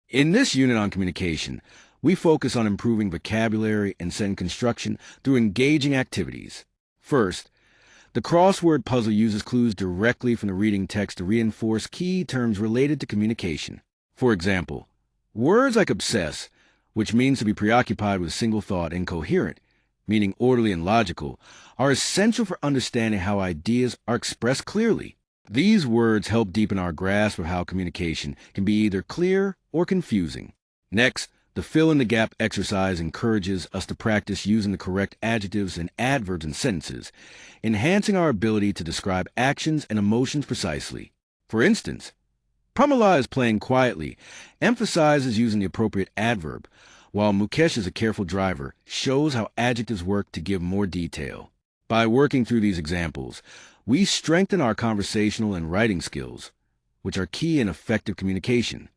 In this unit on communication, we focus on improving vocabulary and sentence construction through engaging activities. First, the crossword puzzle uses clues directly from the reading text to reinforce key terms related to communication. For example, words like obsess, which means to be preoccupied with a single thought, and coherent, meaning orderly and logical, are essential for understanding how ideas are expressed clearly. These words help deepen our grasp of how communication can be either clear or confusing. Next, the fill-in-the-gap exercise encourages us to practice using the correct adjectives and adverbs in sentences, enhancing our ability to describe actions and emotions precisely. For instance, Pramila is playing quietly, emphasizes using the appropriate adverb, while Mukesh is a careful driver, shows how adjectives work to give more detail. By working through these examples, we strengthen our conversational and writing skills, which are key in effective communication.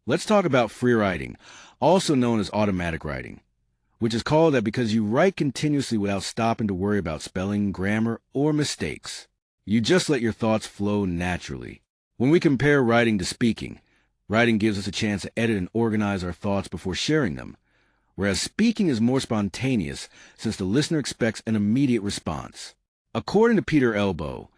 Let's talk about free writing, also known as automatic writing, which is called that because you write continuously without stopping to worry about spelling, grammar, or mistakes. You just let your thoughts flow naturally. When we compare writing to speaking, writing gives us a chance to edit and organize our thoughts before sharing them, whereas speaking is more spontaneous since the listener expects an immediate response. According to Peter Elbow,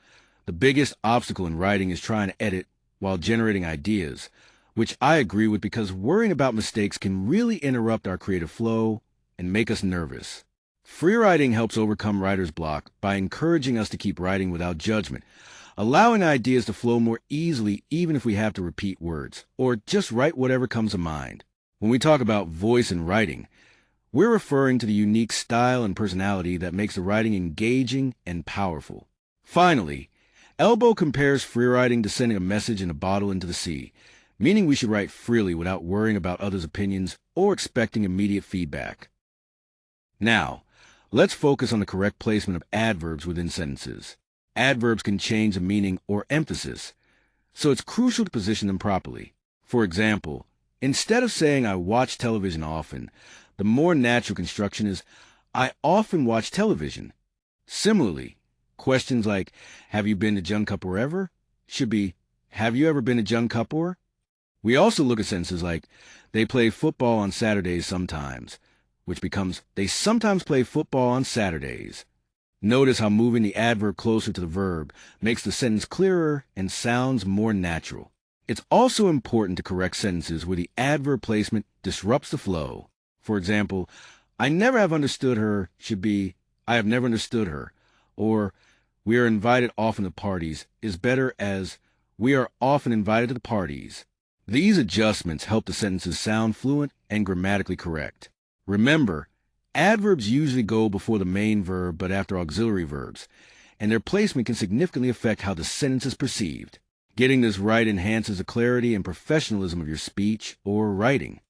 the biggest obstacle in writing is trying to edit while generating ideas, which I agree with because worrying about mistakes can really interrupt our creative flow and make us nervous. Free writing helps overcome writer's block by encouraging us to keep writing without judgment, allowing ideas to flow more easily even if we have to repeat words, or just write whatever comes to mind. When we talk about voice in writing, we're referring to the unique style and personality that makes the writing engaging and powerful. Finally, Elbow compares free writing to sending a message in a bottle into the sea, meaning we should write freely without worrying about others' opinions or expecting immediate feedback. Now, let's focus on the correct placement of adverbs within sentences. Adverbs can change the meaning or emphasis, so it's crucial to position them properly. For example, instead of saying I watch television often, the more natural construction is I often watch television. Similarly, questions like have you been to Jung Kapur ever should be have you ever been to Jung Kapur? We also look at sentences like they play football on Saturdays sometimes, which becomes they sometimes play football on Saturdays. Notice how moving the adverb closer to the verb makes the sentence clearer and sounds more natural. It's also important to correct sentences where the adverb placement disrupts the flow. For example, I never have understood her should be I have never understood her, or we are invited often to parties is better as we are often invited to the parties. These adjustments help the sentences sound fluent and grammatically correct. Remember, adverbs usually go before the main verb but after auxiliary verbs, and their placement can significantly affect how the sentence is perceived. Getting this right enhances the clarity and professionalism of your speech or writing.